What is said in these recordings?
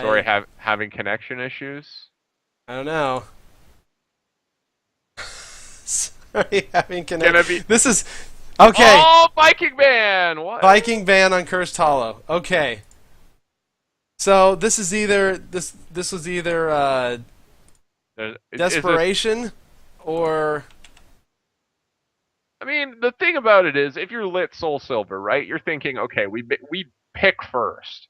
Sorry, having connection issues. I don't know. Sorry, having Gonna connect. be This is okay. oh Viking Man. What? Viking ban on Cursed Hollow. Okay. So this is either this was either Is this? desperation or I mean, the thing about it is, if you're lit Soul Silver, right? You're thinking, okay, we pick first,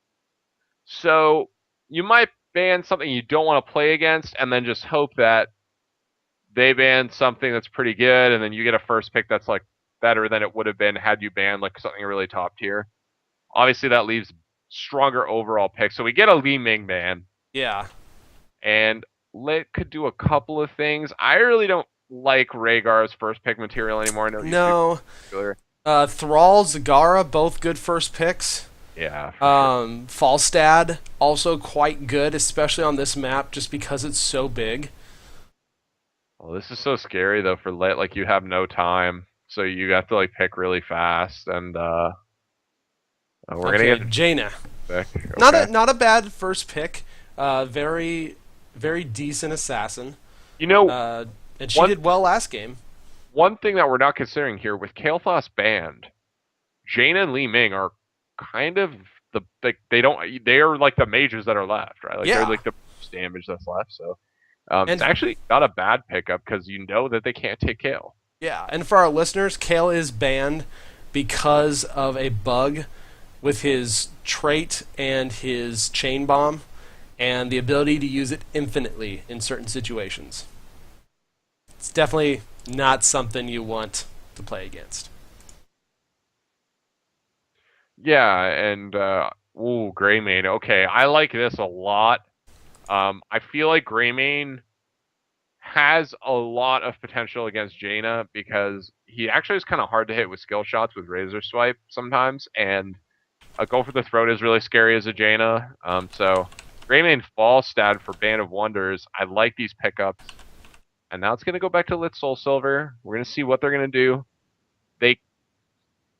so you might ban something you don't want to play against, and then just hope that they ban something that's pretty good, and then you get a first pick that's like better than it would have been had you banned like something really top tier. Obviously, that leaves stronger overall picks. So we get a Li Ming ban, yeah. and Lit could do a couple of things. I really don't like Rhaegar's first pick material anymore. I know he's super No. popular. Thrall, Zagara, both good first picks. Yeah, for sure. Falstad also quite good, especially on this map, just because it's so big. Well, this is so scary though for Lit. Like you have no time, so you have to like pick really fast, and we're gonna Okay, get Jaina. pick. Not Okay. not a bad first pick. Very decent assassin. You know, Uh, and she one did well last game. one thing that we're not considering here with Kael'thas banned, Jaina and Li Ming are kind of they are like the mages that are left, right? Like they're Yeah, like the most damage that's left. So it's and actually not a bad pickup because you know that they can't take Kael. yeah, and for our listeners, Kale is banned because of a bug with his trait and his chain bomb, and the ability to use it infinitely in certain situations. It's definitely not something you want to play against. Yeah, and Greymane. Okay, I like this a lot. I feel like Greymane has a lot of potential against Jaina because he actually is kind of hard to hit with skill shots with Razor Swipe sometimes, and a Go for the Throat is really scary as a Jaina. So Greymane Falstad for Band of Wonders. I like these pickups. And now it's going to go back to Lit Soul Silver. We're going to see what they're going to do. They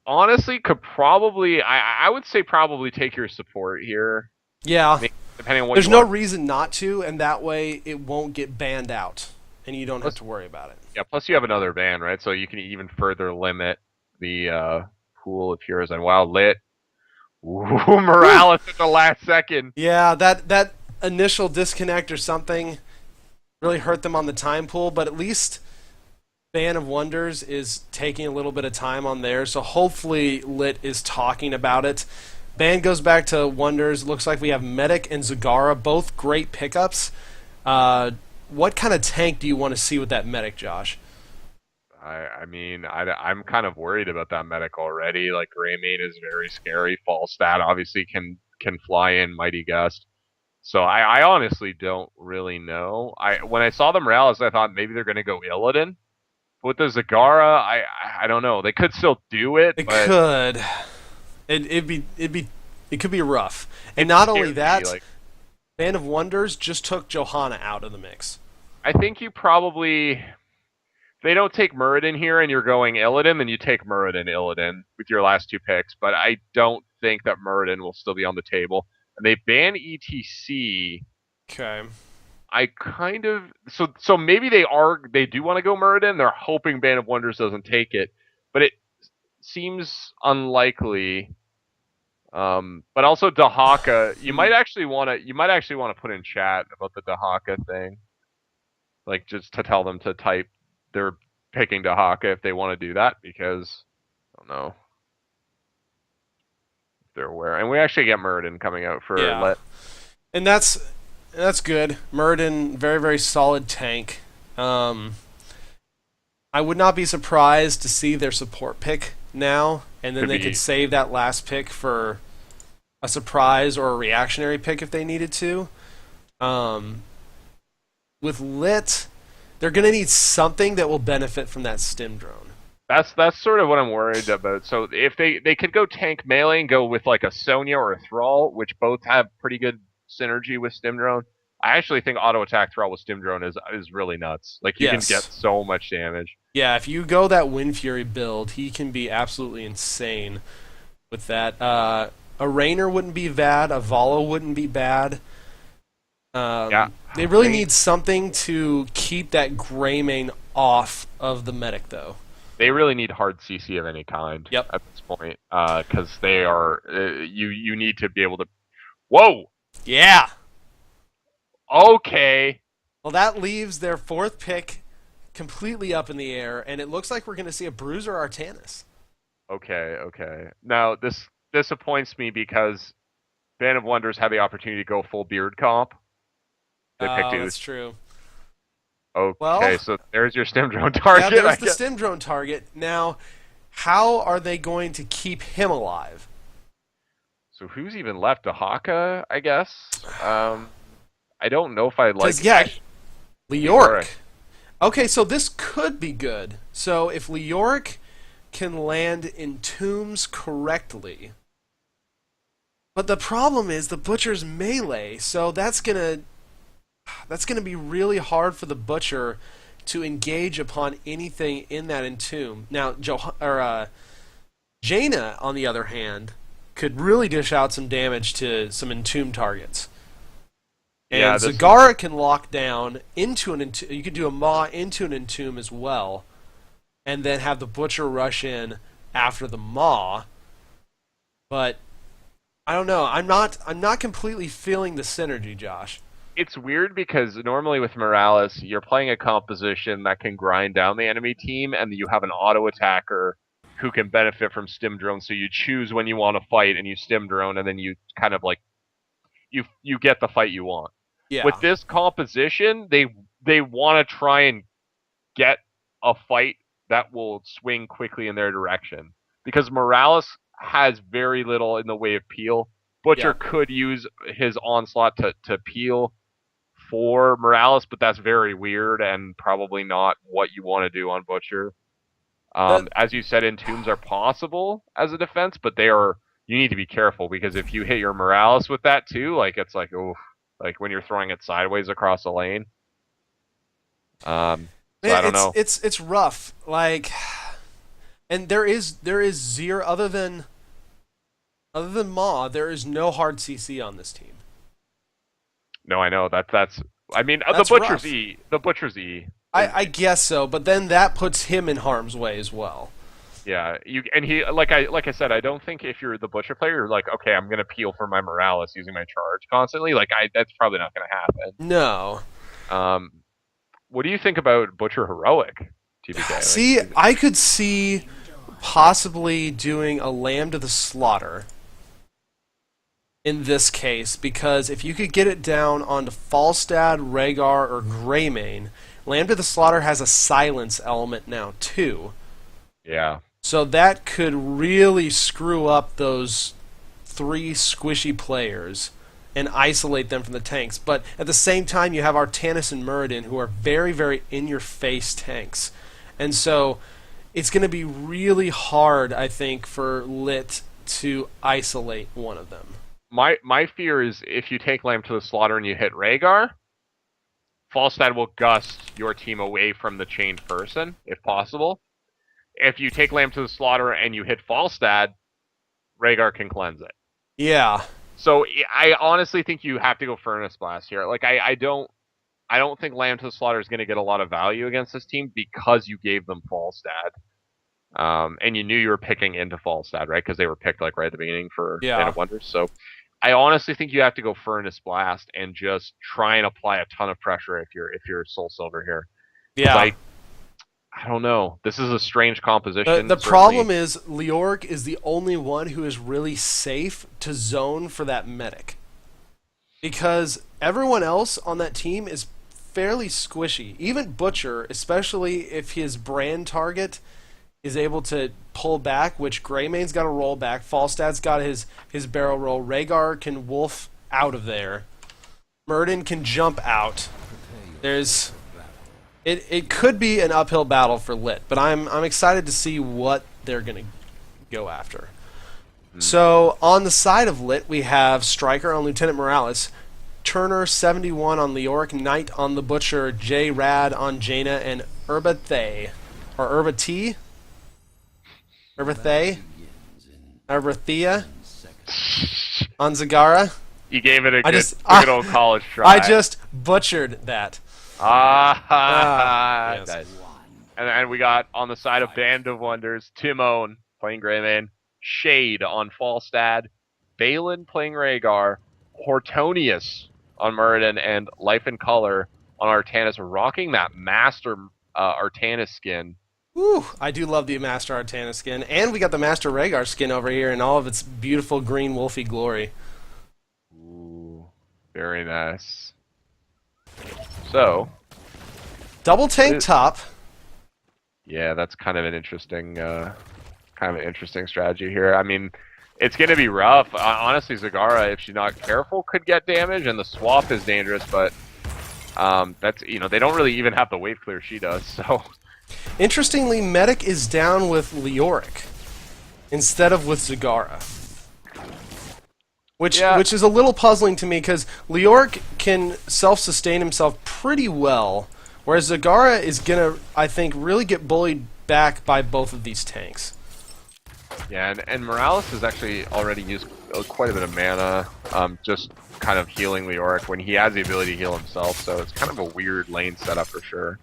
honestly could probably, I would say probably take your support here, Yeah, depending on what there's you no want. reason not to, and that way it won't get banned out, and you don't have Plus, to worry about it. yeah, plus you have another ban, right? So you can even further limit the pool of heroes. And wow, Lit. Ooh, Whew. Morales at the last second. Yeah, that initial disconnect or something really hurt them on the time pool, but at least Band of Wonders is taking a little bit of time on there, so hopefully Lit is talking about it. Band goes back to Wonders. Looks like we have Medic and Zagara, both great pickups. What kind of tank do you want to see with that Medic, Josh? I mean, I'm kind of worried about that medic already. Like Greymane is very scary. Falstad obviously can fly in Mighty Gust. So I honestly don't really know. When I saw the Morales, I thought maybe they're going to go Illidan. With the Zagara, I don't know. They could still do it, It but could. It could be rough. And it's not only scary. that, Like Band of Wonders just took Johanna out of the mix. I think you probably if they don't take Muradin here and you're going Illidan, then you take Muradin Illidan with your last two picks. But I don't think that Muradin will still be on the table. And they ban ETC. Okay. I kind of so maybe they do want to go Muradin. They're hoping Band of Wonders doesn't take it, but it seems unlikely. But also Dahaka, you might actually want to put in chat about the Dahaka thing, like just to tell them to type they're picking Dahaka if they want to do that because I don't know if they're aware. And we actually get Muradin coming out for Yeah. Let. And that's good. Muradin, very solid tank. Um, I would not be surprised to see their support pick now, and then Could they could be save that last pick for a surprise or a reactionary pick if they needed to. Um, with Lit, they're going to need something that will benefit from that stim drone. that's sort of what I'm worried about. So if they could go tank melee and go with like a Sonya or a Thrall, which both have pretty good synergy with Stim Drone. I actually think auto attack Thrall with Stim Drone is really nuts. Like you can get Yes. so much damage. Yeah, if you go that Wind Fury build, he can be absolutely insane with that. A Rainer wouldn't be bad. A Valo wouldn't be bad. Yeah. They really They need something to keep that Greymane off of the medic, though. they really need hard CC of any kind Yep. at this point, because they are you need to be able to. Whoa. Yeah. Okay. Well, that leaves their fourth pick completely up in the air, and it looks like we're going to see a Bruiser Artanis. Okay. Okay. Now this disappoints me because Band of Wonders had the opportunity to go full beard comp. They picked Oh, it. that's true. Okay, Well, so there's your stem drone yeah, target, I there's the guess. stim drone target. Now, how are they going to keep him alive? So who's even left? A Haka, I guess. I don't know if I Because, like yeah, actually Leoric. Leoric. Okay, so this could be good. So if Leoric can land in tombs correctly. But the problem is the Butcher's melee, so that's gonna be really hard for the Butcher to engage upon anything in that entomb. Now, Jaina, on the other hand, could really dish out some damage to some entomb targets. Yeah, And this is Zagara can lock down into an entomb. You could do a Maw into an entomb as well, and then have the Butcher rush in after the Maw. But I don't know. I'm not completely feeling the synergy, Josh. it's weird because normally with Morales, you're playing a composition that can grind down the enemy team, and you have an auto attacker who can benefit from stim drone. So you choose when you want to fight, and you stim drone, and then you kind of like you get the fight you want. With Yeah. this composition, they want to try and get a fight that will swing quickly in their direction because Morales has very little in the way of peel. Butcher Yeah. could use his onslaught to peel for Morales, but that's very weird and probably not what you want to do on Butcher. The, As you said, entombs are possible as a defense, but they are you need to be careful because if you hit your Morales with that too, like it's like oof, like when you're throwing it sideways across a lane. So Man, I don't know. it's rough. Like, and there is zero other than Maw. There is no hard CC on this team. No, I know that's. I mean, the That's butcher's rough. E. The butcher's E. I guess so, but then that puts him in harm's way as well. Yeah, you and he like I said, I don't think if you're the butcher player, you're like, okay, I'm gonna peel for my Morales using my charge constantly. Like that's probably not gonna happen. No. Um, what do you think about butcher heroic, TBK? Like, See, I could see possibly doing a Lamb to the Slaughter in this case, because if you could get it down onto Falstad, Rhaegar, or Greymane, Lamb to the Slaughter has a silence element now too. yeah, So that could really screw up those three squishy players and isolate them from the tanks. But at the same time, you have Artanis and Muradin, who are very, very in-your-face tanks. And so it's going to be really hard, I think, for LiT to isolate one of them. my fear is if you take Lamb to the slaughter and you hit Rhaegar, Falstad will gust your team away from the chained person if possible. If you take Lamb to the slaughter and you hit Falstad, Rhaegar can cleanse it. Yeah. So I honestly think you have to go Furnace Blast here. Like I don't think Lamb to the Slaughter is going to get a lot of value against this team because you gave them Falstad. And you knew you were picking into Falstad, right? Because they were picked like right at the beginning for Band Yeah. of Wonders. So I honestly think you have to go Furnace Blast and just try and apply a ton of pressure if you're Soul Silver here. Because Yeah. I don't know. This is a strange The, composition. the Certainly, problem is Leoric is the only one who is really safe to zone for that medic. Because everyone else on that team is fairly squishy. Even Butcher, especially if his brand target is able to pull back, which Greymane's got to roll back, Falstad's got his barrel roll, Rhaegar can wolf out of there, Murden can jump out. There's it could be an uphill battle for LiT, but I'm excited to see what they're gonna go after. So on the side of LiT, we have Striker on Lieutenant Morales, Turner 71 on Leoric, Knight on the Butcher, J Rad on Jaina, and Urbathay or Urbatee, Urbathay, Urbathea on Zagara. You gave it a I good old college try. I just butchered that. Yes. Nice. And we got on the side of Band of Wonders, Timon playing Greymane, Shade on Falstad, Balin playing Rhaegar, Hortonius on Muradin, and Life in Color on Artanis, rocking that Master Artanis skin. Woo, I do love the Master Artana skin, and we got the Master Rhaegar skin over here in all of its beautiful green wolfy glory. Ooh, very nice. So, double tank top. Yeah, that's kind of an interesting strategy here. I mean, it's going to be rough. Honestly, Zagara, if she's not careful, could get damage, and the swap is dangerous. But that's they don't really even have the wave clear she does. So, interestingly, Medic is down with Leoric instead of with Zagara, which is a little puzzling to me because Leoric can self-sustain himself pretty well. Whereas Zagara is gonna, I think, really get bullied back by both of these tanks. Yeah, and Morales has actually already used quite a bit of mana, just kind of healing Leoric when he has the ability to heal himself, so it's kind of a weird lane setup for sure.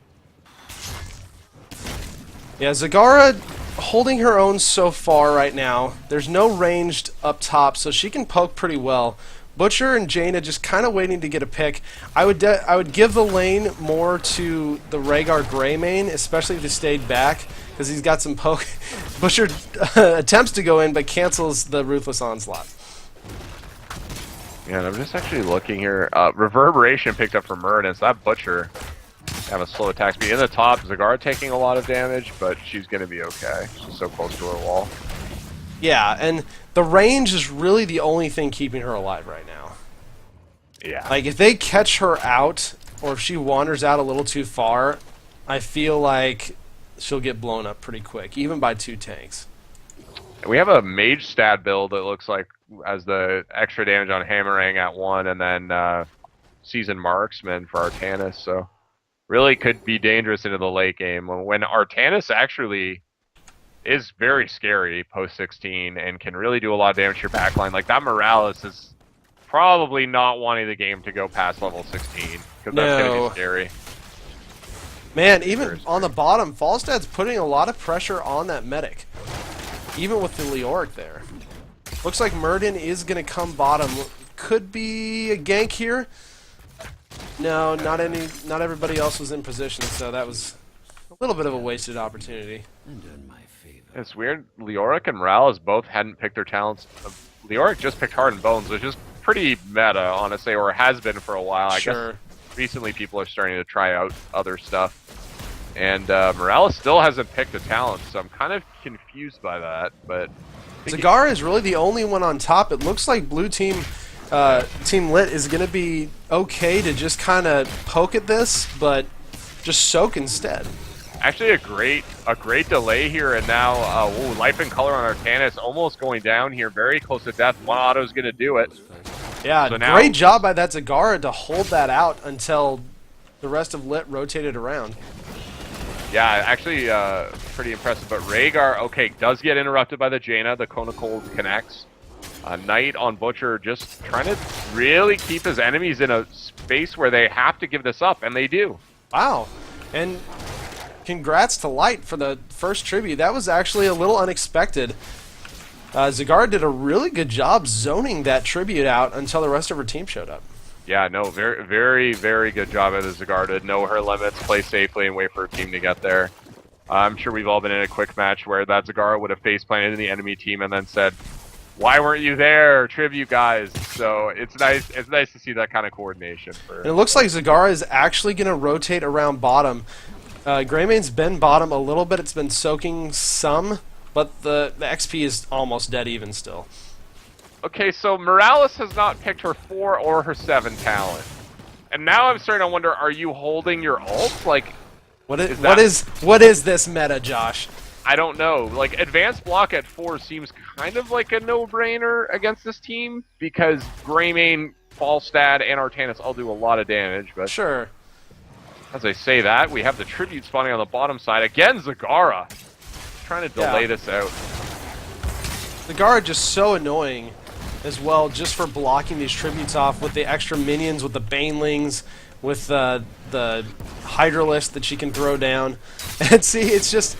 Yeah, Zagara holding her own so far right now. There's no ranged up top, so she can poke pretty well. Butcher and Jaina just kind of waiting to get a pick. I would give the lane more to the Rhaegar Greymane, especially if he stayed back, because he's got some poke. Butcher attempts to go in, but cancels the Ruthless Onslaught. Yeah, and I'm just actually looking here. Reverberation picked up from Muradin, so that Butcher have a slow attack speed. In the top, Zagara taking a lot of damage, but she's going to be okay. She's so close to her wall. Yeah, and the range is really the only thing keeping her alive right now. Yeah. Like, if they catch her out, or if she wanders out a little too far, I feel like she'll get blown up pretty quick, even by 2 tanks. We have a mage stat build that looks like has the extra damage on Hammering at 1, and then Seasoned Marksman for Artanis, so really could be dangerous into the late game. When Artanis actually is very scary post 16 and can really do a lot of damage to your backline. Like, that Morales is probably not wanting the game to go past level 16 because that's going to be scary. Man, even on the bottom, Falstad's putting a lot of pressure on that Medic, even with the Leoric there. Looks like Muradin is going to come bottom. Could be a gank here. No, not everybody else was in position, so that was a little bit of a wasted opportunity. It's weird. Leoric and Morales both hadn't picked their talents. Leoric just picked Heart and Bones, which is pretty meta, honestly, or has been for a while. I guess recently people are starting to try out other stuff. And Morales still hasn't picked a talent, so I'm kind of confused by that. But Zagara is really the only one on top. It looks like blue team, Team LiT is going to be okay to just kind of poke at this, but just soak instead. Actually, a great delay here, and now Life in Color on Artanis almost going down here, very close to death. One auto is going to do it. Yeah, so now, great job by that Zagara to hold that out until the rest of LiT rotated around. Yeah, actually pretty impressive. But Rhaegar, okay, does get interrupted by the Jaina. The Conical connects. Knight on Butcher just trying to really keep his enemies in a space where they have to give this up, and they do. Wow. And congrats to LiT for the first tribute. That was actually a little unexpected. Zagara did a really good job zoning that tribute out until the rest of her team showed up. Yeah, no, very, very, very good job at the Zagara to know her limits, play safely, and wait for her team to get there. I'm sure we've all been in a quick match where that Zagara would have face planted in the enemy team and then said, "Why weren't you there, tribute guys?" So it's nice to see that kind of coordination. And it looks like Zagara is actually going to rotate around bottom. Greymane's been bottom a little bit. It's been soaking some, but the XP is almost dead even still. Okay, so Morales has not picked her 4 or her 7 talent. And now I'm starting to wonder, are you holding your ult? Like, what is this meta, Josh? I don't know. Like, advanced block at 4 seems kind of like a no-brainer against this team, because Greymane, Falstad, and Artanis all do a lot of damage, but sure. As I say that, we have the tribute spawning on the bottom side. Again, Zagara trying to delay this out. Zagara just so annoying. as well, just for blocking these tributes off with the extra minions, with the banelings, with the Hydralisk that she can throw down. And see, it's just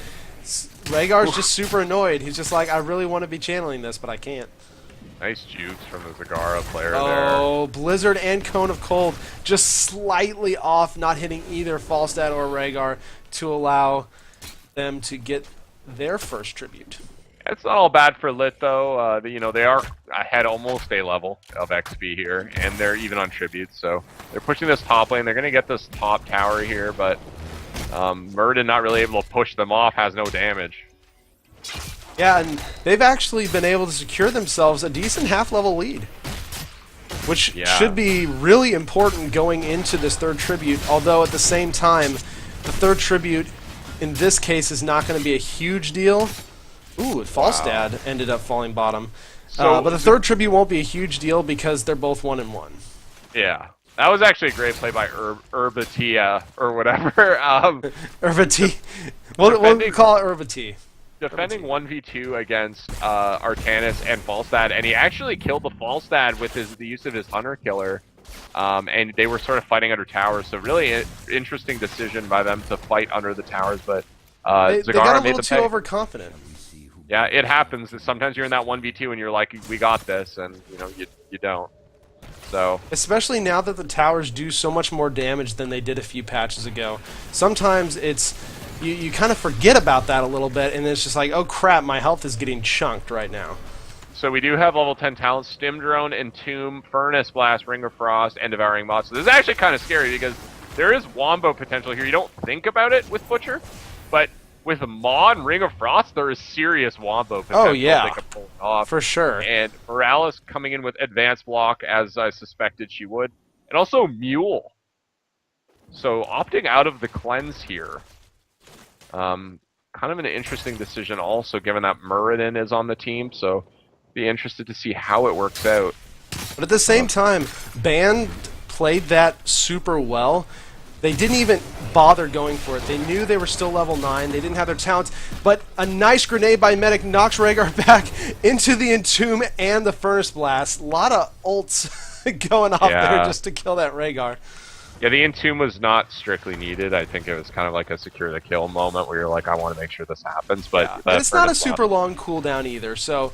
Rhaegar's just super annoyed. He's just like, I really want to be channeling this, but I can't. Nice jukes from the Zagara player there. Oh, Blizzard and Cone of Cold just slightly off, not hitting either Falstad or Rhaegar to allow them to get their first tribute. It's not all bad for LiT though. You know, they are ahead almost a level of XP here, and they're even on tributes, so they're pushing this top lane. They're going to get this top tower here, but Murden not really able to push them off, has no damage. Yeah, and they've actually been able to secure themselves a decent half-level lead, which should be really important going into this third tribute, although at the same time, the third tribute in this case is not going to be a huge deal. Ooh, Falstad ended up falling bottom. So, but the third tribute won't be a huge deal because they're both 1-1. Yeah. That was actually a great play by Herbatia, or whatever. Herbati. We'll call it Herbati. Defending 1v2 against Artanis and Falstad, and he actually killed the Falstad with the use of his Hunter Killer, and they were sort of fighting under towers, so really interesting decision by them to fight under the towers, but they Zagara got a made little too overconfident. Yeah, it happens. Sometimes you're in that 1v2 and you're like, we got this, and you know, you don't. So especially now that the towers do so much more damage than they did a few patches ago. Sometimes it's you kind of forget about that a little bit, and it's just like, oh crap, my health is getting chunked right now. So we do have level 10 talents: Stim Drone, Entomb, Furnace Blast, Ring of Frost, and Devouring Moth. So this is actually kind of scary because there is Wombo potential here. You don't think about it with Butcher, but with Maw and Ring of Frost, there is serious Wombo potential. Oh yeah, they can pull it off for sure. And Morales coming in with Advanced Block, as I suspected she would, and also Mule. So opting out of the cleanse here. Kind of an interesting decision also, given that Muradin is on the team, so be interested to see how it works out. But at the same time, Band played that super well. They didn't even bother going for it. They knew they were still level 9. They didn't have their talents, but a nice grenade by Medic knocks Rhaegar back into the Entomb and the Furnace Blast. A lot of ults going off there just to kill that Rhaegar. Yeah, the Entomb was not strictly needed. I think it was kind of like a secure the kill moment where you're like, I want to make sure this happens. But and it's not a super long cooldown either. So,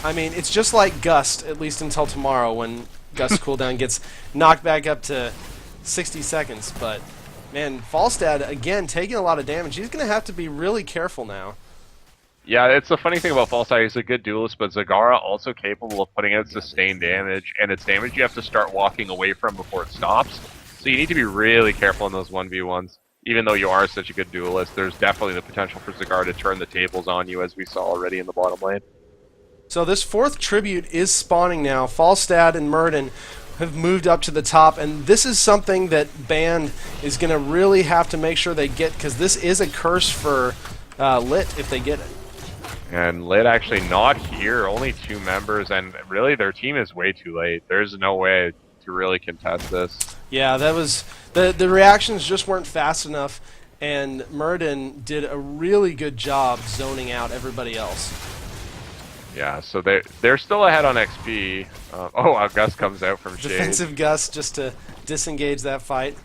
I mean, it's just like Gust, at least until tomorrow when Gust cooldown gets knocked back up to 60 seconds. But, man, Falstad, again, taking a lot of damage. He's going to have to be really careful now. Yeah, it's the funny thing about Falstad. He's a good duelist, but Zagara also capable of putting out sustained damage. And it's damage you have to start walking away from before it stops. So you need to be really careful in those 1v1s. Even though you are such a good duelist, there's definitely the potential for Zagara to turn the tables on you, as we saw already in the bottom lane. So this fourth tribute is spawning now. Falstad and Muradin have moved up to the top, and this is something that Band is going to really have to make sure they get, because this is a curse for LiT if they get it. And LiT actually not here, only 2 members, and really their team is way too late. There's no way to really contest this. Yeah, that was the reactions just weren't fast enough, and Muradin did a really good job zoning out everybody else. Yeah, so they're still ahead on XP. A Gust comes out from Shade. Defensive Gust just to disengage that fight.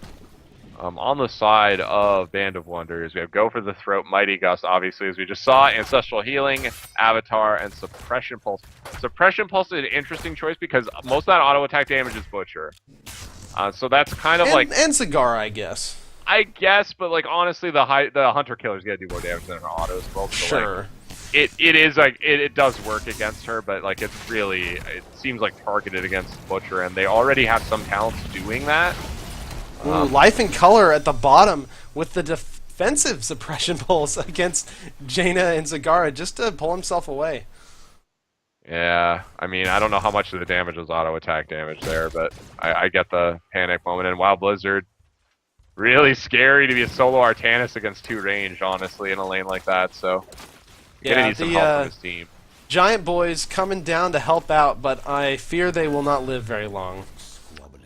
On the side of Band of Wonders, we have Go for the Throat, Mighty Gust, obviously, as we just saw, Ancestral Healing, Avatar, and Suppression Pulse. Suppression Pulse is an interesting choice because most of that auto attack damage is Butcher. So that's kind of and Zagara, I guess. I guess, but like honestly, the Hunter Killer's gonna do more damage than her autos. So sure. Like, it is like it does work against her, but like it seems like targeted against Butcher, and they already have some talents doing that. Ooh, Life and Color at the bottom with the defensive suppression pulse against Jaina and Zagara just to pull himself away. Yeah, I mean, I don't know how much of the damage was auto attack damage there, but I get the panic moment. And Wild Blizzard, really scary to be a solo Artanis against 2 range, honestly, in a lane like that. So, gonna need some help from his team. Giant Boys coming down to help out, but I fear they will not live very long.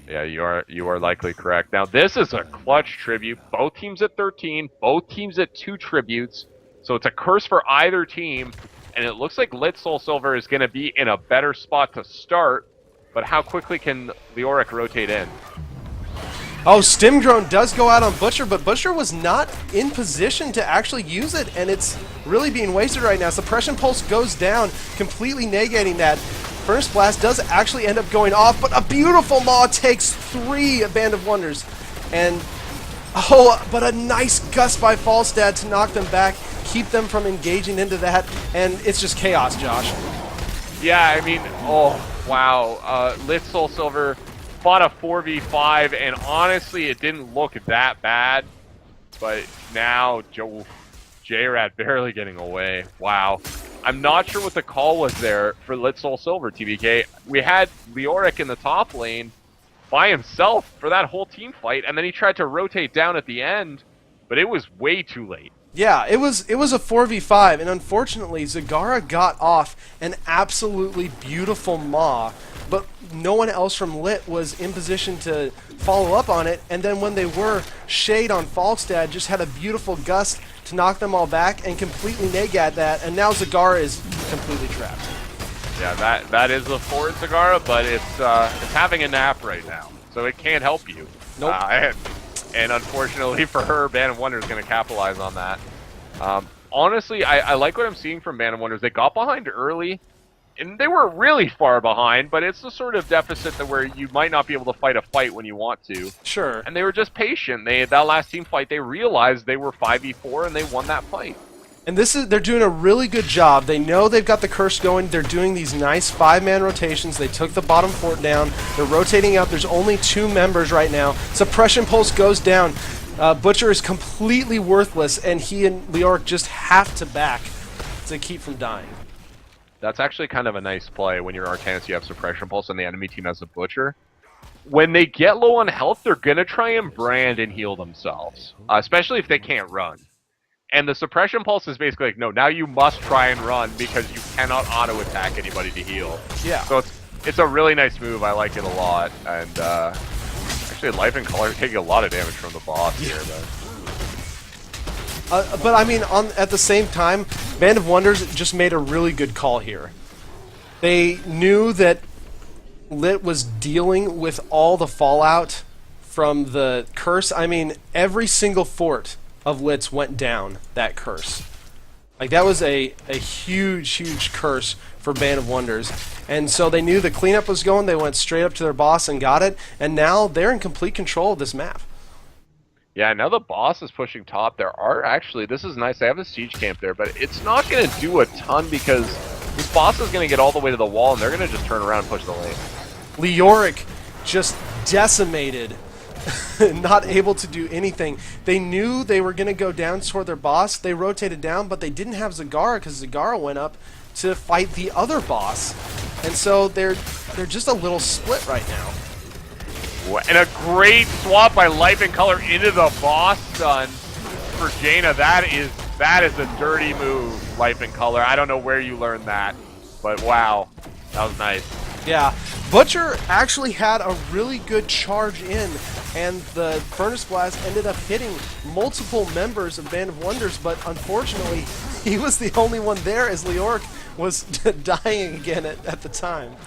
Yeah, you are likely correct. Now, this is a clutch tribute. Both teams at 13, both teams at 2 tributes. So it's a curse for either team. and it looks like LiT Soul Silver is going to be in a better spot to start, but how quickly can Leoric rotate in? Oh, Stim Drone does go out on Butcher, but Butcher was not in position to actually use it, and it's really being wasted right now. Suppression Pulse goes down, completely negating that. Furnace Blast does actually end up going off, but a beautiful Maw takes 3 Band of Wonders. And, oh, but a nice gust by Falstad to knock them back, keep them from engaging into that, and it's just chaos, Josh. Yeah, I mean, oh, wow. LiT Soul Silver fought a 4v5, and honestly, it didn't look that bad. But now, J-Rat barely getting away. Wow. I'm not sure what the call was there for LiT Soul Silver, TBK. We had Leoric in the top lane by himself for that whole team fight, and then he tried to rotate down at the end, but it was way too late. Yeah, it was a 4v5, and unfortunately, Zagara got off an absolutely beautiful Maw, but no one else from LiT was in position to follow up on it, and then when they were, Shade on Falstad just had a beautiful gust to knock them all back and completely negate that, and now Zagara is completely trapped. Yeah, that is a forward Zagara, but it's having a nap right now, so it can't help you. Nope. And unfortunately for her, Band of Wonders is going to capitalize on that. Honestly, I like what I'm seeing from Band of Wonders. They got behind early, and they were really far behind, but it's the sort of deficit that where you might not be able to fight a fight when you want to. Sure. And they were just patient. That last team fight, they realized they were 5v4, and they won that fight. And they're doing a really good job. They know they've got the curse going. They're doing these nice 5-man rotations. They took the bottom fort down. They're rotating up. There's only 2 members right now. Suppression Pulse goes down. Butcher is completely worthless, and he and Leoric just have to back to keep from dying. That's actually kind of a nice play when you're Artanis, you have Suppression Pulse, and the enemy team has a Butcher. When they get low on health, they're going to try and brand and heal themselves, especially if they can't run. And the Suppression Pulse is basically like, no, now you must try and run because you cannot auto-attack anybody to heal. Yeah. So it's a really nice move. I like it a lot. And actually, Life and Color taking a lot of damage from the boss here. But I mean, at the same time, Band of Wonders just made a really good call here. They knew that LiT was dealing with all the fallout from the curse. I mean, every single fort of LiT's went down that curse. Like, that was a huge, huge curse for Band of Wonders. And so they knew the cleanup was going. They went straight up to their boss and got it. And now they're in complete control of this map. Yeah, now the boss is pushing top. There are actually, this is nice, they have a siege camp there, but it's not going to do a ton because this boss is going to get all the way to the wall and they're going to just turn around and push the lane. Leoric just decimated, not able to do anything. They knew they were going to go down toward their boss. They rotated down, but they didn't have Zagara because Zagara went up to fight the other boss. And so they're just a little split right now. And a great swap by Life and Color into the boss stun for Jaina. That is a dirty move, Life and Color. I don't know where you learned that, but wow, that was nice. Yeah, Butcher actually had a really good charge in, and the Furnace Blast ended up hitting multiple members of Band of Wonders, but unfortunately, he was the only one there as Leoric was dying again at the time.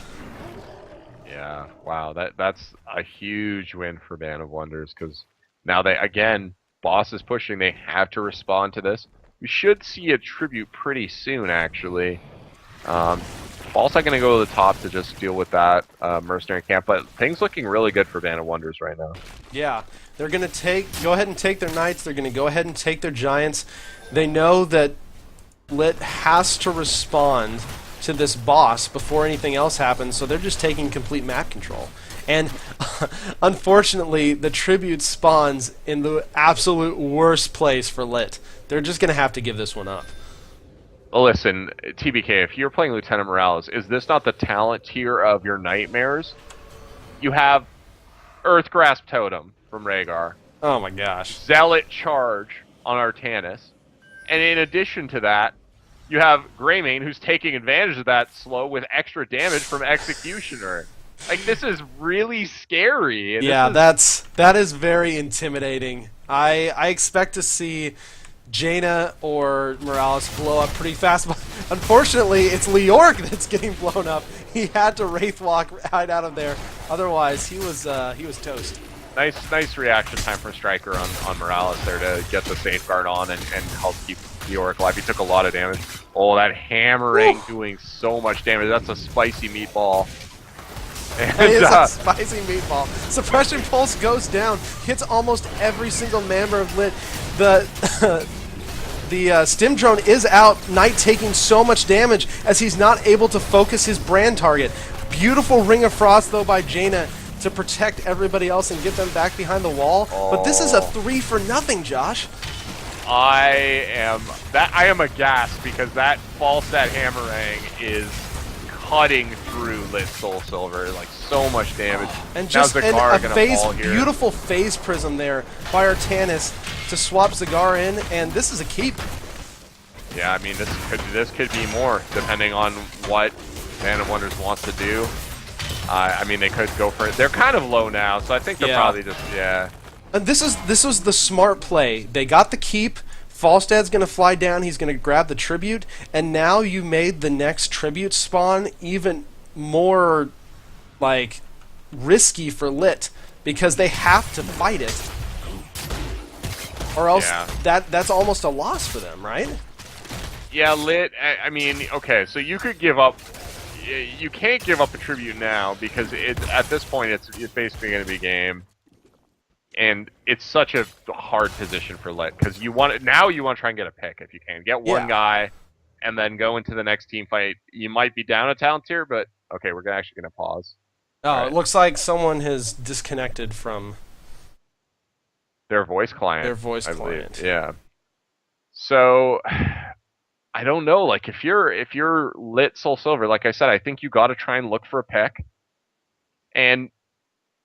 Yeah, wow, that's a huge win for Band of Wonders, because now they, again, boss is pushing, they have to respond to this. We should see a tribute pretty soon, actually. Also going to go to the top to just deal with that mercenary camp, but things looking really good for Band of Wonders right now. Yeah, they're going to go ahead and take their knights, they're going to go ahead and take their giants. They know that LiT has to respond to this boss before anything else happens, so they're just taking complete map control. And unfortunately, the tribute spawns in the absolute worst place for LiT. They're just going to have to give this one up. Well, listen, TBK, if you're playing Lieutenant Morales, is this not the talent tier of your nightmares? You have Earthgrasp Totem from Rhaegar. Oh my gosh. Zealot Charge on Artanis. And in addition to that, you have Greymane, who's taking advantage of that slow with extra damage from Executioner. Like, this is really scary. Yeah, that is very intimidating. I expect to see Jaina or Morales blow up pretty fast. But unfortunately, it's Leork that's getting blown up. He had to Wraithwalk right out of there. Otherwise, he was toast. Nice reaction time from Striker on Morales there to get the safeguard on and help keep Leoric alive. He took a lot of damage. Oh, that hammering doing so much damage. That's a spicy meatball. And, It is a spicy meatball. Suppression Pulse goes down, hits almost every single member of LiT. The Stim Drone is out. Knight taking so much damage as he's not able to focus his brand target. Beautiful Ring of Frost, though, by Jaina to protect everybody else and get them back behind the wall. But this is a 3 for nothing, Josh. I am aghast because that Falstad Hammerang is cutting through LiT Soul Silver, like so much damage. And just now Zagara gonna phase, fall here. beautiful phase prism there by Artanis to swap Zagara in, and this is a keep. Yeah, I mean this could be more depending on what Band of Wonders wants to do. I mean they could go for it. They're kind of low now, so I think they're probably just And this was the smart play. They got the keep. Falstad's going to fly down, he's going to grab the tribute, and now you made the next tribute spawn even more, like, risky for LiT, because they have to fight it. Or else that's almost a loss for them, right? Yeah, LiT, I mean, okay, so you could give up, you can't give up a tribute now, because at this point it's basically going to be game. And it's such a hard position for LiT because you want to try and get a pick if you can. Get one guy and then go into the next team fight. You might be down a talent tier, but okay, we're actually going to pause. Oh, right. It looks like someone has disconnected from their voice client. Their voice client. Yeah. So I don't know. Like if you're LiT Soul Silver, like I said, I think you got to try and look for a pick. And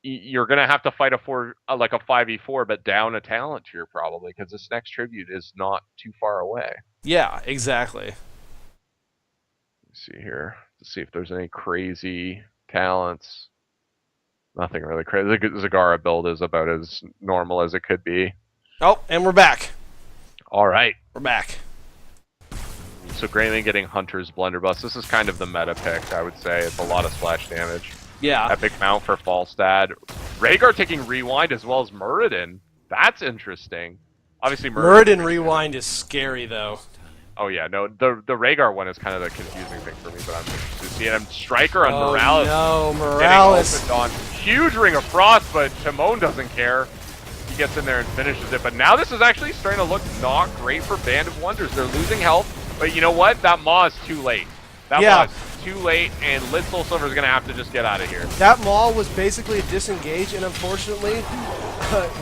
you're gonna have to fight a 5v4, but down a talent tier probably because this next tribute is not too far away. Yeah, exactly. Let's see here to see if there's any crazy talents. Nothing really crazy. The Zagara build is about as normal as it could be. Oh, and we're back. All right, we're back. So Greymane getting Hunter's Blunderbuss. This is kind of the meta pick, I would say. It's a lot of splash damage. Yeah. Epic Mount for Falstad. Rhaegar taking Rewind as well as Muradin. That's interesting. Obviously, Muradin Rewind is scary, though. Oh, yeah. No, the Rhaegar one is kind of the confusing thing for me, but I'm interested to see it. Striker on Morales. No, Morales. On. Huge Ring of Frost, but Timon doesn't care. He gets in there and finishes it. But now this is actually starting to look not great for Band of Wonders. They're losing health, but you know what? That Maw is too late. That Maw is too late, and LiT Soul Silver is going to have to just get out of here. That Maul was basically a disengage, and unfortunately,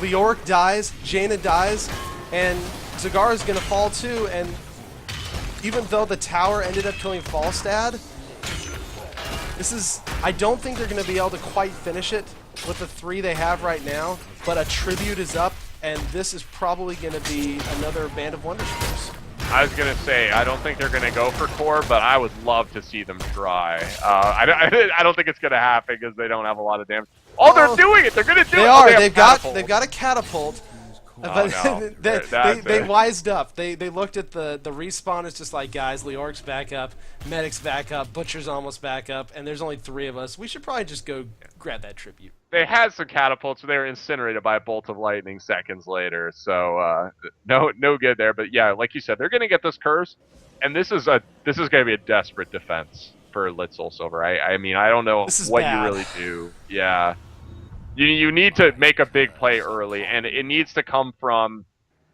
Leoric dies, Jaina dies, and Zagara is going to fall too, and even though the tower ended up killing Falstad, I don't think they're going to be able to quite finish it with the 3 they have right now, but a tribute is up, and this is probably going to be another Band of Wonders force. I was going to say, I don't think they're going to go for core, but I would love to see them try. I don't think it's going to happen because they don't have a lot of damage. Oh, they're doing it! They're going to do it! They are. They've got a catapult. But no. they wised up. They looked at the respawn. It's just like, guys, Leoric's back up, Medic's back up, Butcher's almost back up, and there's only 3 of us. We should probably just go grab that tribute. They had some catapults, but they were incinerated by a bolt of lightning seconds later. So no good there. But yeah, like you said, they're going to get this curse, and this is going to be a desperate defense for LiT Soul Silver. I mean, I don't know what you really do. Yeah. You need to make a big play early, and it needs to come from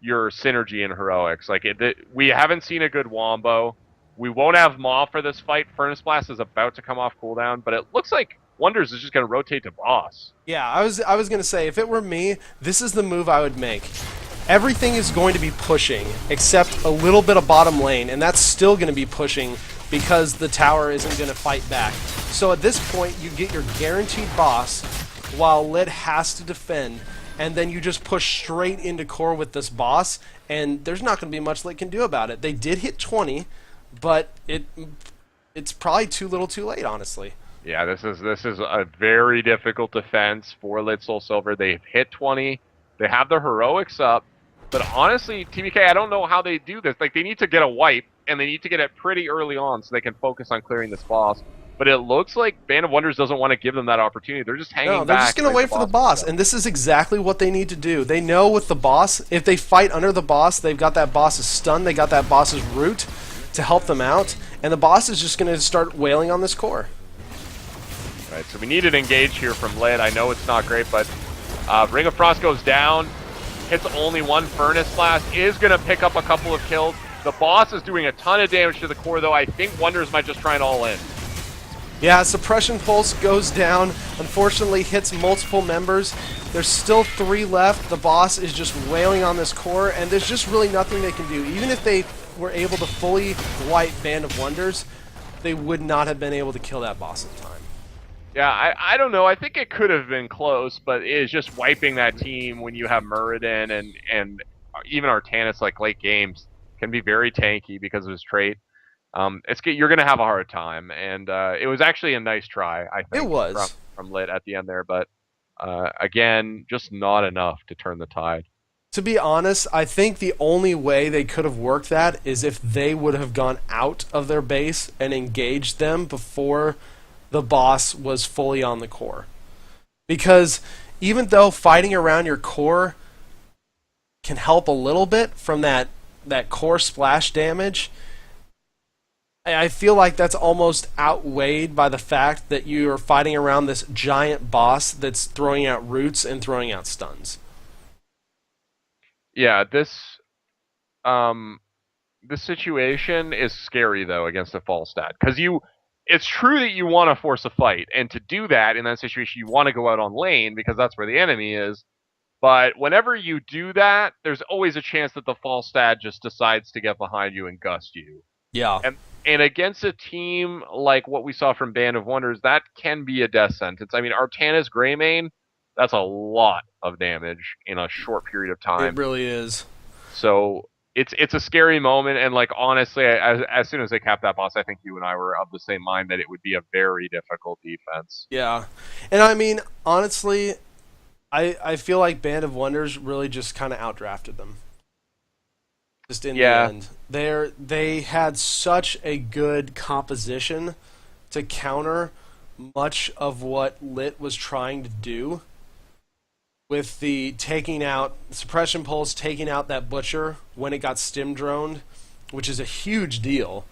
your synergy in heroics. Like we haven't seen a good Wombo. We won't have Maw for this fight. Furnace Blast is about to come off cooldown, but it looks like Wonders is just going to rotate to boss. Yeah, I was going to say, if it were me, this is the move I would make. Everything is going to be pushing, except a little bit of bottom lane, and that's still going to be pushing because the tower isn't going to fight back. So at this point, you get your guaranteed boss, while LiT has to defend, and then you just push straight into core with this boss, and there's not going to be much LiT can do about it. They did hit 20, but it's probably too little too late, honestly. Yeah, this is a very difficult defense for LiT Soul Silver. They've hit 20. They have their heroics up, But honestly, TBK, I don't know how they do this. Like, they need to get a wipe, and they need to get it pretty early on so they can focus on clearing this boss. But it looks like Band of Wonders doesn't want to give them that opportunity. They're just No, hanging they're just back going to like the wait for the boss. boss, and this is exactly what they need to do. They know with the boss, if they fight under the boss, they've got that boss's stun, they got that boss's root to help them out, and the boss is just going to start wailing on this core. Right, so we need an engage here from LiT. I know it's not great, but Ring of Frost goes down, hits only one Furnace Blast, is going to pick up a couple of kills. The boss is doing a ton of damage to the core, though. I think Wonders might just try it all in. Yeah, Suppression Pulse goes down, unfortunately hits multiple members. There's still 3 left. The boss is just wailing on this core, and there's just really nothing they can do. Even if they were able to fully wipe Band of Wonders, they would not have been able to kill that boss in time. Yeah, I don't know. I think it could have been close, but it is just wiping that team when you have Muradin and even Artanis, like late games, can be very tanky because of his trait. You're going to have a hard time, and it was actually a nice try, I think, It was. from LiT at the end there, but again, just not enough to turn the tide. To be honest, I think the only way they could have worked that is if they would have gone out of their base and engaged them before the boss was fully on the core. Because even though fighting around your core can help a little bit from that core splash damage, I feel like that's almost outweighed by the fact that you're fighting around this giant boss that's throwing out roots and throwing out stuns. Yeah, this situation is scary though against a Falstad, because it's true that you want to force a fight, and to do that in that situation you want to go out on lane because that's where the enemy is. But whenever you do that, there's always a chance that the Falstad just decides to get behind you and gust you. Yeah. And against a team like what we saw from Band of Wonders, that can be a death sentence. I mean, Artanis Greymane, that's a lot of damage in a short period of time. It really is. So it's a scary moment, and like honestly, as soon as they capped that boss, I think you and I were of the same mind that it would be a very difficult defense. Yeah. And I mean, honestly, I feel like Band of Wonders really just kind of outdrafted them. Just in the end. They had such a good composition to counter much of what LiT was trying to do, with the taking out Suppression Pulse, taking out that Butcher when it got stim droned, which is a huge deal.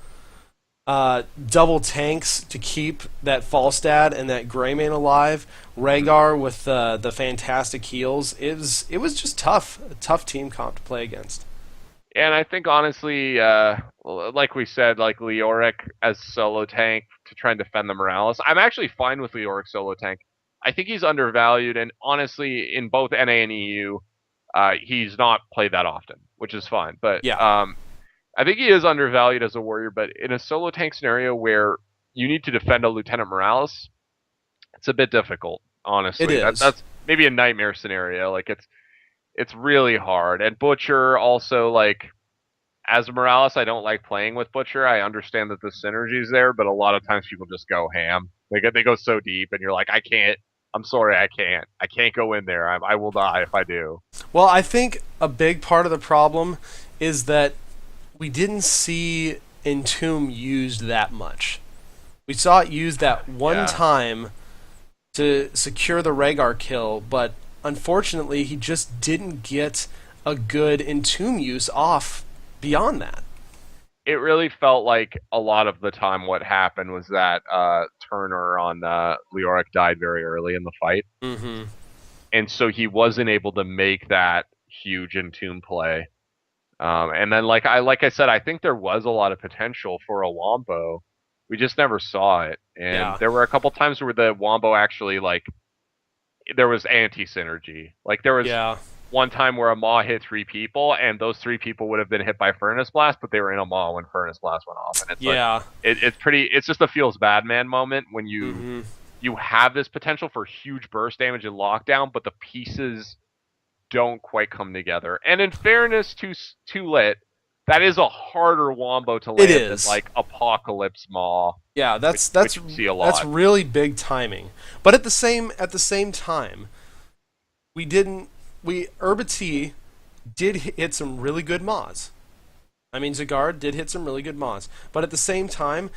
Double tanks to keep that Falstad and that Greymane alive. Rhaegar with the fantastic heals. It was just tough. A tough team comp to play against. And I think honestly, like we said, like Leoric as solo tank to try and defend the Morales, I'm actually fine with Leoric solo tank. I think he's undervalued, and honestly, in both NA and EU, he's not played that often, which is fine. But Yeah. I think he is undervalued as a warrior. But in a solo tank scenario where you need to defend a Lieutenant Morales, it's a bit difficult. Honestly, It is. That's maybe a nightmare scenario. Like it's really hard. And Butcher also, like, as Morales, I don't like playing with Butcher. I understand that the synergy's there, but a lot of times people just go ham. They go so deep, and you're like, I can't. I'm sorry, I can't. I can't go in there. I will die if I do. Well, I think a big part of the problem is that we didn't see Entomb used that much. We saw it used that one time to secure the Rhaegar kill, but unfortunately, he just didn't get a good Entomb use off beyond that. It really felt like a lot of the time what happened was that Turner on Leoric died very early in the fight. Mm-hmm. And so he wasn't able to make that huge Entomb play. And then, like I said, I think there was a lot of potential for a Wombo. We just never saw it. And there were a couple times where the Wombo actually, like, there was anti-synergy. Like, there was one time where a Maw hit 3 people, and those 3 people would have been hit by Furnace Blast, but they were in a Maw when Furnace Blast went off. And it's like, it's just a feels bad man moment when you you have this potential for huge burst damage and lockdown, but the pieces don't quite come together. And in fairness to LiT, that is a harder Wombo to land than like Apocalypse Maw. Yeah, that's you see a lot. That's really big timing. But at the same time, Urbity did hit some really good Maws. I mean, Zagara did hit some really good Maws. But at the same time,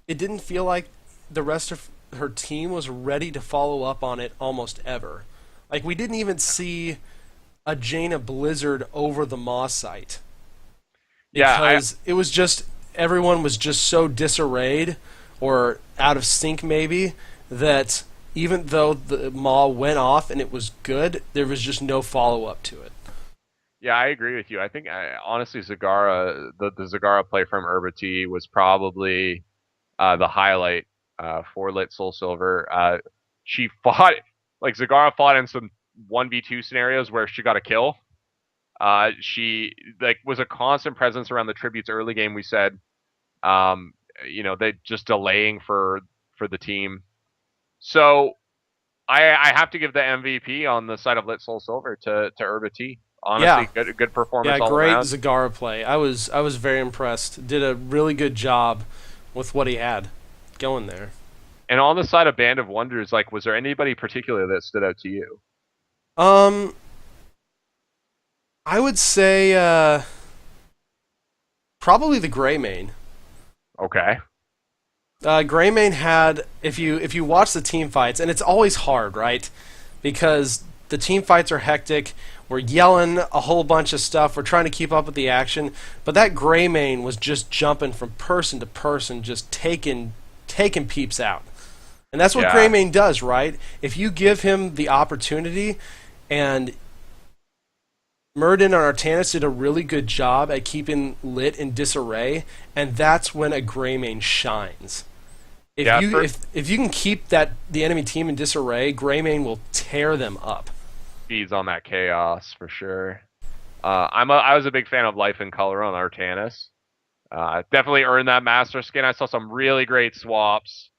it didn't feel like the rest of her team was ready to follow up on it almost ever. Like, we didn't even see a Jaina Blizzard over the Maw site Yeah, I because it was just everyone was just so disarrayed or out of sync maybe that even though the Maw went off and it was good, there was just no follow up to it. Yeah, I agree with you. I think honestly, Zagara, the Zagara play from Herba T was probably the highlight for Lit Soul Silver. She fought like Zagara fought in some 1v2 scenarios where she got a kill. She like was a constant presence around the tributes early game. We said, um, they just delaying for the team. So I have to give the MVP on the side of Lit Soul Silver to Herba T. Yeah, Honestly, good yeah, performance all great around. Zagara play. I was very impressed. Did a really good job with what he had going there. And on the side of Band of Wonders, like, was there anybody particular that stood out to you? Um, I would say probably the Greymane. Okay. Greymane had if you watch the team fights, and it's always hard, right? Because the team fights are hectic. We're yelling a whole bunch of stuff. We're trying to keep up with the action, but that Greymane was just jumping from person to person, just taking peeps out. And that's what Yeah. Greymane does, right? If you give him the opportunity, and Murden and Artanis did a really good job at keeping Lit in disarray, and that's when a Greymane shines. If Yeah. you if you can keep the enemy team in disarray, Greymane will tear them up. Feeds on that chaos for sure. I was a big fan of Life in Color on Artanis. Definitely earned that master skin. I saw some really great swaps.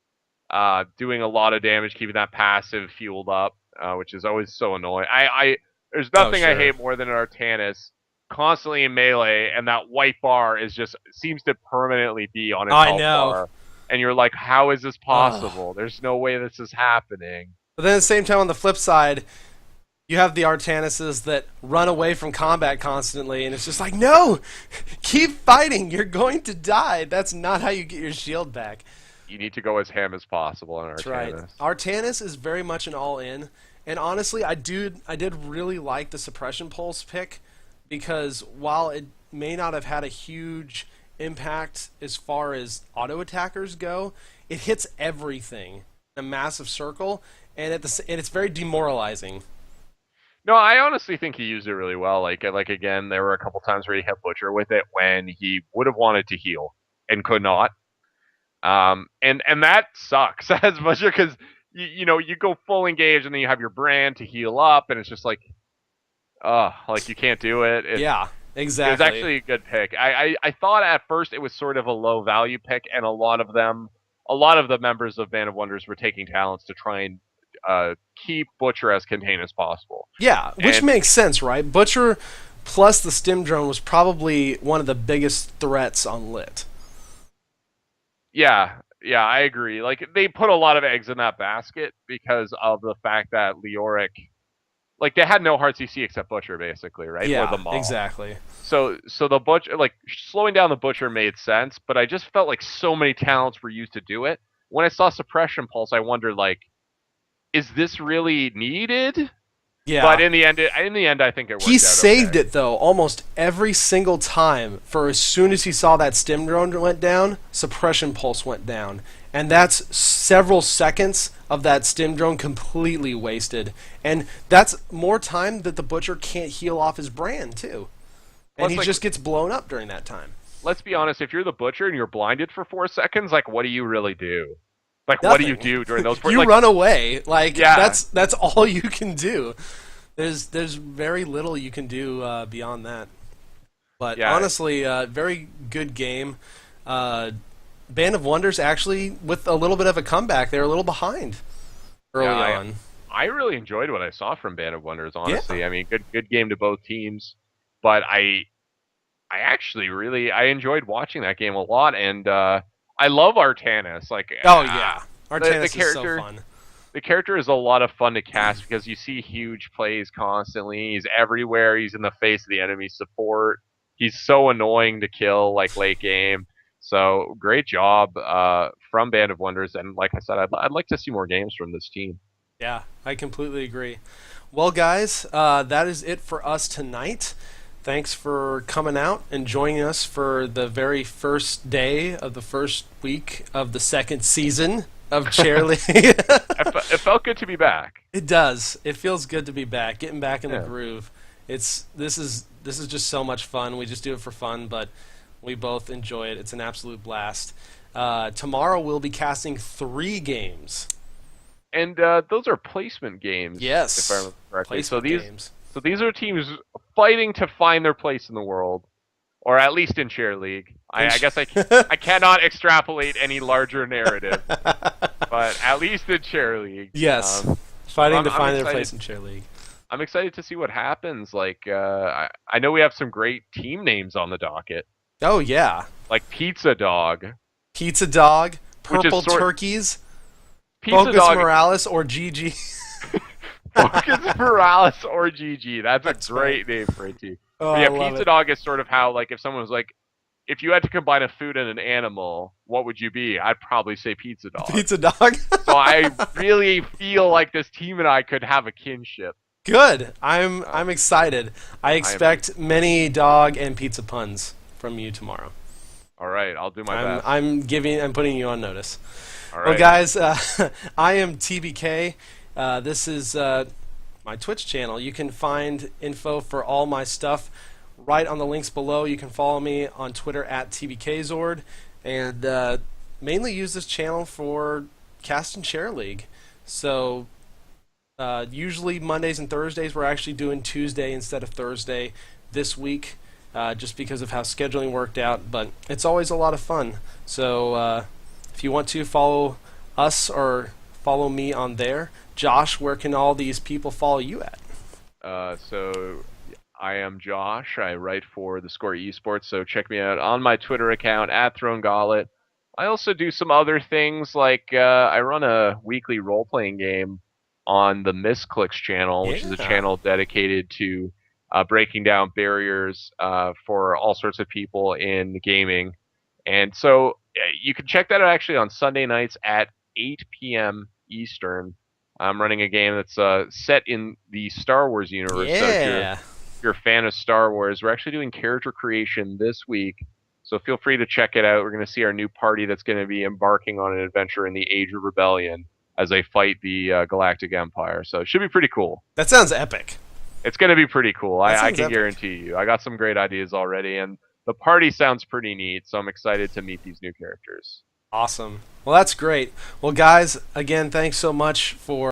Doing a lot of damage, keeping that passive fueled up, which is always so annoying. There's Oh nothing I sure. hate more than an Artanis constantly in melee, and that white bar is just seems to permanently be on its I health know. bar, and you're like, how is this Ugh. possible? There's no way this is happening. But then at the same time, on the flip side, you have the Artanises that run away from combat constantly, and it's just like, no, keep fighting. You're going to die. That's not how you get your shield back. You need to go as ham as possible on That's right. Artanis. Artanis is very much an all-in, and honestly, I did really like the suppression pulse pick because while it may not have had a huge impact as far as auto attackers go, it hits everything in a massive circle, and and it's very demoralizing. No, I honestly think he used it really well. Like again, there were a couple times where he hit Butcher with it when he would have wanted to heal and could not. And that sucks as much because you go full engage and then you have your brand to heal up, and it's just like, like you can't do it. Yeah, It was exactly. actually a good pick. I thought at first it was sort of a low value pick, and a lot of the members of Band of Wonders were taking talents to try and keep Butcher as contained as possible. Yeah, which And makes sense, right? Butcher plus the stim drone was probably one of the biggest threats on Lit. yeah, I agree. Like they put a lot of eggs in that basket because of the fact that Leoric, like they had no hard CC except Butcher, basically, right, or the Yeah, Maul. exactly. So the Butcher, like slowing down the Butcher made sense, but I just felt like so many talents were used to do it. When I saw Suppression Pulse, I wondered like, is this really needed? But Yeah. in the end, I think it He worked out saved okay. it though almost every single time. For as soon as he saw that stim drone went down, suppression pulse went down, and that's several seconds of that stim drone completely wasted. And that's more time that the butcher can't heal off his brand too, and Plus, he like, just gets blown up during that time. let's be honest, if you're the Butcher and you're blinded for 4 seconds, like, what do you really do? Like, what do you Nothing. do during those? You Like, run away. Like yeah, that's all you can do. There's very little you can do beyond that. But yeah, honestly, very good game. Uh, Band of Wonders actually, with a little bit of a comeback, they were a little behind yeah. early on. I really enjoyed what I saw from Band of Wonders. Yeah, Honestly, I mean, good game to both teams, but I actually really I enjoyed watching that game a lot, and I love Artanis. Like oh yeah, the Artanis is so character fun. the character is a lot of fun to cast because you see huge plays constantly. He's everywhere. He's in the face of the enemy support. He's so annoying to kill like late game. So great job from Band of Wonders, and like I said, I'd like to see more games from this team. Yeah, I completely agree. Well, guys, that is it for us tonight. Thanks for coming out and joining us for the very first day of the first week of the second season of Chair League. It felt good to be back. It does. It feels good to be back, getting back in the Yeah. groove. This is just so much fun. We just do it for fun, but we both enjoy it. It's an absolute blast. Tomorrow we'll be casting 3 games. And those are placement games, Yes, if I remember correctly. placement games. So these are teams fighting to find their place in the world, or at least in Chair League. I guess I cannot extrapolate any larger narrative, but at least in Chair League. Yes, fighting to I'm find their excited. place in Chair League. I'm excited to see what happens. Like, I know we have some great team names on the docket, Oh yeah, like Pizza Dog, Pizza Dog, which is Purple sort Turkeys, Pizza Focus Dog, Morales, or GG. Focus Morales or GG. That's That's a great name for a team. Oh, But I yeah, love Pizza it. Dog is sort of how, like, if someone was like, if you had to combine a food and an animal, what would you be? I'd probably say Pizza Dog. Pizza Dog. So I really feel like this team and I could have a kinship. Good. I'm excited. I expect many dog and pizza puns from you tomorrow. All right, I'll do my best. I'm putting you on notice. All Well, right. guys, I am TBK. This is my Twitch channel. You can find info for all my stuff right on the links below. You can follow me on Twitter at TBKZord, and mainly use this channel for Cast and Share League. So usually Mondays and Thursdays. We're actually doing Tuesday instead of Thursday this week, just because of how scheduling worked out. But it's always a lot of fun. So if you want to follow us or follow me on there, Josh, where can all these people follow you at? So I am Josh. I write for the Score Esports, so check me out on my Twitter account at Throne Gauntlet. I also do some other things, like I run a weekly role-playing game on the Misclicks channel, which is a Yeah. channel dedicated to breaking down barriers for all sorts of people in gaming. And so you can check that out actually on Sunday nights at 8 p.m. Eastern. I'm running a game that's set in the Star Wars universe. So Yeah. if you're a fan of Star Wars, we're actually doing character creation this week. So feel free to check it out. We're going to see our new party that's going to be embarking on an adventure in the Age of Rebellion as they fight the Galactic Empire. So it should be pretty cool. That sounds epic. It's going to be pretty cool. That I sounds can epic. guarantee you. I got some great ideas already, and the party sounds pretty neat. So I'm excited to meet these new characters. Awesome. Well, that's great. Well, guys, again, thanks so much for